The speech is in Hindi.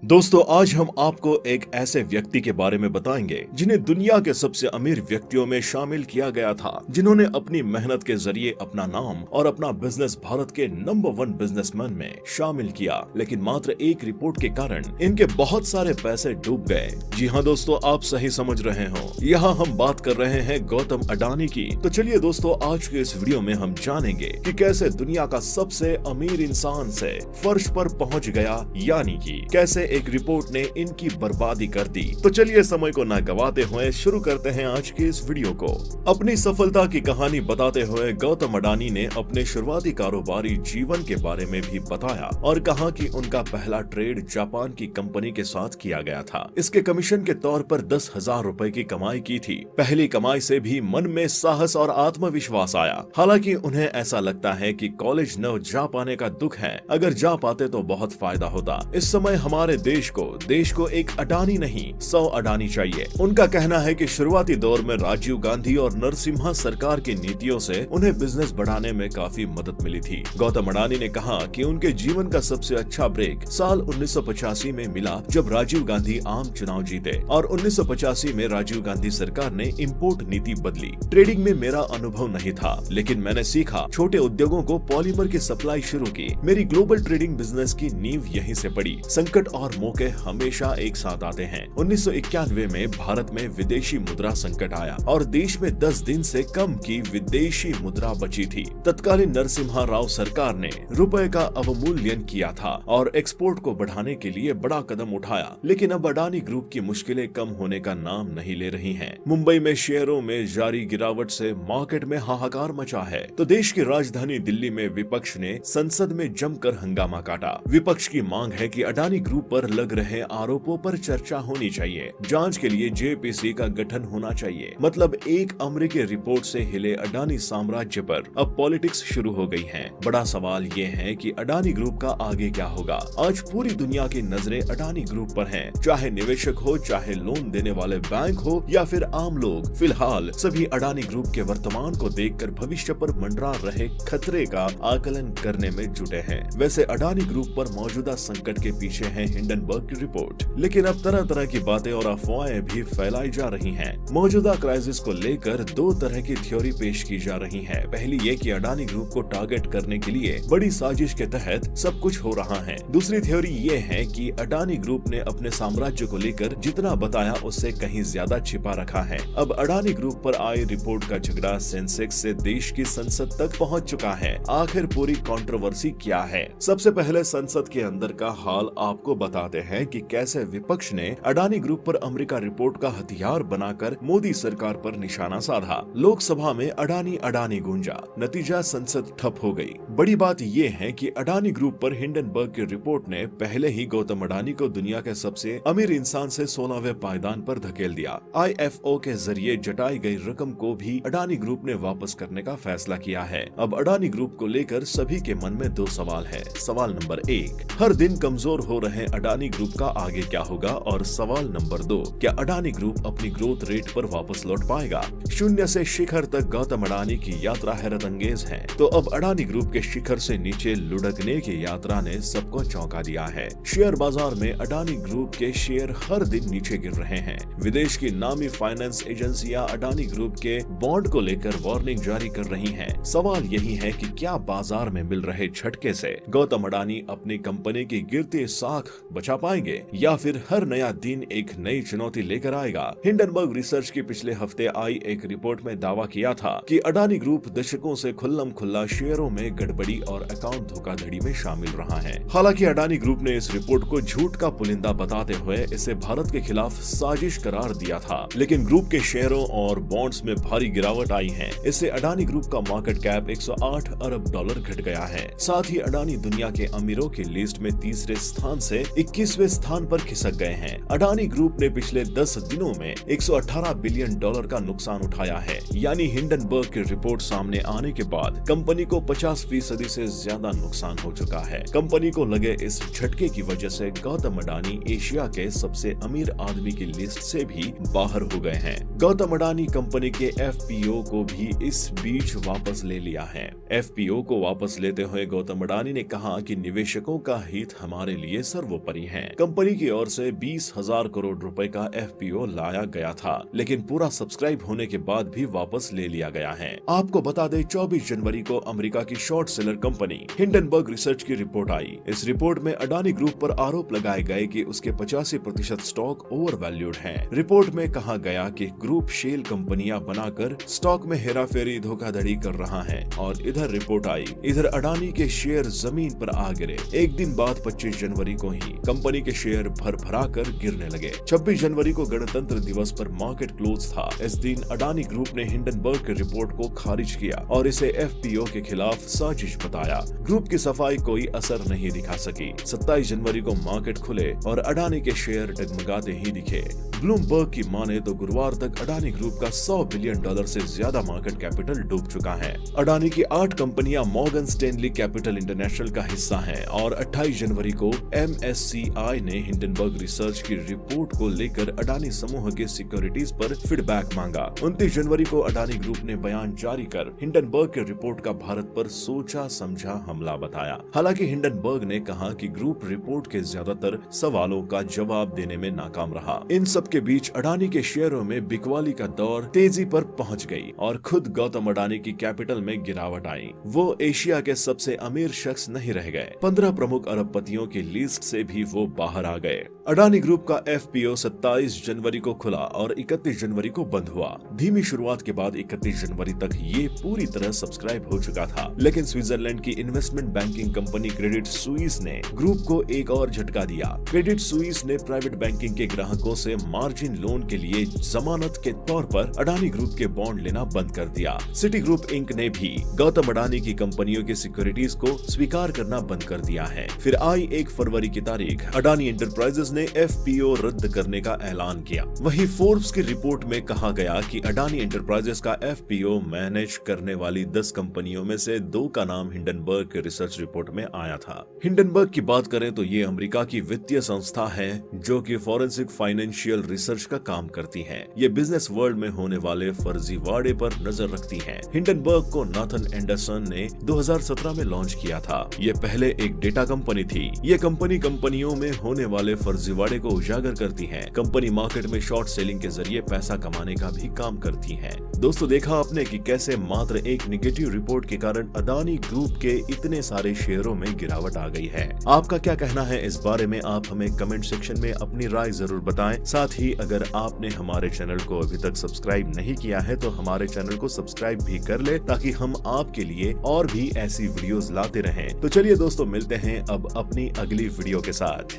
दोस्तों, आज हम आपको एक ऐसे व्यक्ति के बारे में बताएंगे जिन्हें दुनिया के सबसे अमीर व्यक्तियों में शामिल किया गया था, जिन्होंने अपनी मेहनत के जरिए अपना नाम और अपना बिजनेस भारत के नंबर 1 बिजनेसमैन में शामिल किया। लेकिन मात्र एक रिपोर्ट के कारण इनके बहुत सारे पैसे डूब गए। जी हाँ दोस्तों, आप सही समझ रहे हो, यहाँ हम बात कर रहे हैं गौतम अडानी की। तो चलिए दोस्तों, आज के इस वीडियो में हम जानेंगे कि कैसे दुनिया का सबसे अमीर इंसान से फर्श पर पहुँच गया, यानी कि कैसे एक रिपोर्ट ने इनकी बर्बादी कर दी। तो चलिए समय को न गवाते हुए शुरू करते हैं आज के इस वीडियो को। अपनी सफलता की कहानी बताते हुए गौतम अडानी ने अपने शुरुआती कारोबारी जीवन के बारे में भी बताया और कहा कि उनका पहला ट्रेड जापान की कंपनी के साथ किया गया था। इसके कमीशन के तौर पर 10,000 रुपए की कमाई की थी। पहली कमाई से भी मन में साहस और आत्मविश्वास आया। हालांकि उन्हें ऐसा लगता है कि कॉलेज न जा पाने का दुख है, अगर जा पाते तो बहुत फायदा होता। इस समय हमारे देश को एक अडानी नहीं 100 अडानी चाहिए। उनका कहना है कि शुरुआती दौर में राजीव गांधी और नरसिम्हा सरकार की नीतियों से उन्हें बिजनेस बढ़ाने में काफी मदद मिली थी। गौतम अडानी ने कहा कि उनके जीवन का सबसे अच्छा ब्रेक साल 1985 में मिला, जब राजीव गांधी आम चुनाव जीते और 1985 में राजीव गांधी सरकार ने इम्पोर्ट नीति बदली। ट्रेडिंग में मेरा अनुभव नहीं था, लेकिन मैंने सीखा। छोटे उद्योगों को पॉलीमर की सप्लाई शुरू की। मेरी ग्लोबल ट्रेडिंग बिजनेस की नींव यहीं से पड़ी। संकट और मौके हमेशा एक साथ आते हैं। 1991 में भारत में विदेशी मुद्रा संकट आया और देश में 10 दिन से कम की विदेशी मुद्रा बची थी। तत्कालीन नरसिम्हा राव सरकार ने रुपए का अवमूल्यन किया था और एक्सपोर्ट को बढ़ाने के लिए बड़ा कदम उठाया। लेकिन अब अडानी ग्रुप की मुश्किलें कम होने का नाम नहीं ले रही हैं। मुंबई में शेयरों में जारी गिरावट से मार्केट में हाहाकार मचा है। तो देश की राजधानी दिल्ली में विपक्ष ने संसद में जमकर हंगामा काटा। विपक्ष की मांग है कि अडानी ग्रुप पर लग रहे आरोपों पर चर्चा होनी चाहिए। जांच के लिए जेपीसी का गठन होना चाहिए। मतलब एक अमेरिकी रिपोर्ट से हिले अडानी साम्राज्य पर अब पॉलिटिक्स शुरू हो गई है। बड़ा सवाल ये है कि अडानी ग्रुप का आगे क्या होगा। आज पूरी दुनिया की नजरें अडानी ग्रुप पर हैं, चाहे निवेशक हो, चाहे लोन देने वाले बैंक हो या फिर आम लोग। फिलहाल सभी अडानी ग्रुप के वर्तमान को देखकर भविष्य पर मंडरा रहे खतरे का आकलन करने में जुटे हैं। वैसे अडानी ग्रुप पर मौजूदा संकट के पीछे है हिंडनबर्ग की रिपोर्ट, लेकिन अब तरह तरह की बातें और अफवाहें भी फैलाई जा रही हैं। मौजूदा क्राइसिस को लेकर 2 तरह की थ्योरी पेश की जा रही है। पहली ये कि अडानी ग्रुप को टारगेट करने के लिए बड़ी साजिश के तहत सब कुछ हो रहा है। दूसरी थ्योरी ये है कि अडानी ग्रुप ने अपने साम्राज्य को लेकर जितना बताया उससे कहीं ज्यादा छिपा रखा है। अब अडानी ग्रुप पर आई रिपोर्ट का झगड़ा सेंसेक्स से देश की संसद तक पहुँच चुका है। आखिर पूरी कंट्रोवर्सी क्या है? सबसे पहले संसद के अंदर का हाल आपको बताते हैं कि कैसे विपक्ष ने अडानी ग्रुप पर अमेरिका रिपोर्ट का हथियार बनाकर मोदी सरकार पर निशाना साधा। लोकसभा में अडानी अडानी गूंजा, नतीजा संसद ठप हो गई। बड़ी बात यह है कि अडानी ग्रुप पर हिंडनबर्ग की रिपोर्ट ने पहले ही गौतम अडानी को दुनिया के सबसे अमीर इंसान से 16वें पायदान पर धकेल दिया। IFO के जरिए जुटाई गई रकम को भी अडानी ग्रुप ने वापस करने का फैसला किया है। अब अडानी ग्रुप को लेकर सभी के मन में 2 सवाल है। सवाल नंबर 1, हर दिन कमजोर हो रहे अडानी ग्रुप का आगे क्या होगा? और सवाल नंबर 2, क्या अडानी ग्रुप अपनी ग्रोथ रेट पर वापस लौट पाएगा? शून्य से शिखर तक गौतम अडानी की यात्रा हैरत अंगेज है। तो अब अडानी ग्रुप के शिखर से नीचे लुढ़कने की यात्रा ने सबको चौंका दिया है। शेयर बाजार में अडानी ग्रुप के शेयर हर दिन नीचे गिर रहे हैं। विदेश की नामी फाइनेंस एजेंसियां अडानी ग्रुप के बॉन्ड को लेकर वार्निंग जारी कर रही हैं। सवाल यही है कि क्या बाजार में मिल रहे झटके से गौतम अडानी अपनी कंपनी की गिरती साख बचा पाएंगे या फिर हर नया दिन एक नई चुनौती लेकर आएगा? हिंडनबर्ग रिसर्च की पिछले हफ्ते आई एक रिपोर्ट में दावा किया था कि अडानी ग्रुप दशकों से खुल्लम खुल्ला शेयरों में गड़बड़ी और अकाउंट धोखाधड़ी में शामिल रहा है। हालांकि अडानी ग्रुप ने इस रिपोर्ट को झूठ का पुलिंदा बताते हुए इसे भारत के खिलाफ साजिश करार दिया था। लेकिन ग्रुप के शेयरों और बॉन्ड्स में भारी गिरावट आई है। इससे अडानी ग्रुप का मार्केट कैप 108 अरब डॉलर घट गया है। साथ ही अडानी दुनिया के अमीरों की लिस्ट में तीसरे स्थान से 21वें स्थान पर खिसक गए हैं। अडानी ग्रुप ने पिछले 10 दिनों में 118 बिलियन डॉलर का नुकसान उठाया है। यानी हिंडनबर्ग की रिपोर्ट सामने आने के बाद कंपनी को 50% से ज्यादा नुकसान हो चुका है। कंपनी को लगे इस झटके की वजह से गौतम अडानी एशिया के सबसे अमीर आदमी की लिस्ट से भी बाहर हो गए हैं। गौतम अडानी कंपनी के FPO को भी इस बीच वापस ले लिया है। FPO को वापस लेते हुए गौतम अडानी ने कहा कि निवेशकों का हित हमारे लिए सर्वोपरि कंपनी है। कंपनी की ओर से 20,000 करोड़ रुपए का FPO लाया गया था, लेकिन पूरा सब्सक्राइब होने के बाद भी वापस ले लिया गया है। आपको बता दें 24 जनवरी को अमेरिका की short seller company Hindenburg research की रिपोर्ट आई। इस रिपोर्ट में अडानी ग्रुप पर आरोप लगाए गए कि उसके 85% स्टॉक ओवर वैल्यूड है। रिपोर्ट में कहा गया कि ग्रुप शेल कंपनियां बनाकर स्टॉक में हेराफेरी धोखाधड़ी कर रहा है। और इधर रिपोर्ट आई, इधर अडानी के शेयर जमीन पर आ गिरे। एक दिन बाद 25 जनवरी को ही कंपनी के शेयर भर कर गिरने लगे। 26 जनवरी को गणतंत्र दिवस पर मार्केट क्लोज था। इस दिन अडानी ग्रुप ने हिंडनबर्ग की रिपोर्ट को खारिज किया और इसे FPO के खिलाफ साजिश बताया। ग्रुप की सफाई कोई असर नहीं दिखा सकी। 27 जनवरी को मार्केट खुले और अडानी के शेयर डगमगाते ही दिखे। ब्लूमबर्ग की माने तो गुरुवार तक अडानी ग्रुप का $100 बिलियन से ज्यादा मार्केट कैपिटल डूब चुका है। अडानी की 8 कंपनियां मॉर्गन स्टैनली कैपिटल इंटरनेशनल का हिस्सा हैं और 28 जनवरी को MSCI ने हिंडनबर्ग रिसर्च की रिपोर्ट को लेकर अडानी समूह के सिक्योरिटीज पर फीडबैक मांगा। 29 जनवरी को अडानी ग्रुप ने बयान जारी कर हिंडनबर्ग की रिपोर्ट का भारत पर सोचा समझा हमला बताया। हालांकि हिंडनबर्ग ने कहा कि ग्रुप रिपोर्ट के ज्यादातर सवालों का जवाब देने में नाकाम रहा। इन सब के बीच अडानी के शेयरों में बिकवाली का दौर तेजी पर पहुंच गई और खुद गौतम अडानी की कैपिटल में गिरावट आई। वो एशिया के सबसे अमीर शख्स नहीं रह गए। 15 प्रमुख अरबपतियों की लिस्ट से भी वो बाहर आ गए। अडानी ग्रुप का FPO 27 जनवरी को खुला और 31 जनवरी को बंद हुआ। धीमी शुरुआत के बाद 31 जनवरी तक ये पूरी तरह सब्सक्राइब हो चुका था, लेकिन स्विट्जरलैंड की investment banking company credit Suisse ने ग्रुप को एक और झटका दिया। क्रेडिट सुइस ने प्राइवेट बैंकिंग के ग्राहकों से मार्जिन लोन के लिए जमानत के तौर पर अडानी ग्रुप के बॉन्ड लेना बंद कर दिया। सिटी ग्रुप इंक ने भी गौतम अडानी की कंपनियों की सिक्योरिटीज को स्वीकार करना बंद कर दिया है। फिर आई 1 फरवरी की तारीख, अडानी एंटरप्राइजेस ने FPO रद्द करने का ऐलान किया। वहीं फोर्ब्स की रिपोर्ट में कहा गया कि अडानी एंटरप्राइजेस का FPO मैनेज करने वाली 10 कंपनियों में से 2 का नाम हिंडनबर्ग के रिसर्च रिपोर्ट में आया था। हिंडनबर्ग की बात करें तो ये अमेरिका की वित्तीय संस्था है जो कि फॉरेंसिक फाइनेंशियल रिसर्च का काम करती है। ये बिजनेस वर्ल्ड में होने वाले फर्जीवाड़े पर नजर रखती है। हिंडनबर्ग को नाथन एंडरसन ने 2017 में लॉन्च किया था। ये पहले एक डेटा कंपनी थी। ये कंपनियों में होने वाले फर्जीवाड़े को उजागर करती है। कंपनी मार्केट में शॉर्ट सेलिंग के जरिए पैसा कमाने का भी काम करती है। दोस्तों, देखा आपने कि कैसे मात्र एक नेगेटिव रिपोर्ट के कारण अडानी ग्रुप के इतने सारे शेयरों में गिरावट आ गई है। आपका क्या कहना है इस बारे में? आप हमें कमेंट सेक्शन में अपनी राय जरूर बताएं। साथ ही अगर आपने हमारे चैनल को अभी तक सब्सक्राइब नहीं किया है तो हमारे चैनल को सब्सक्राइब भी कर ले, ताकि हम आपके लिए और भी ऐसी वीडियोस लाते रहें। तो चलिए दोस्तों, मिलते हैं अब अपनी अगली वीडियो के साथ।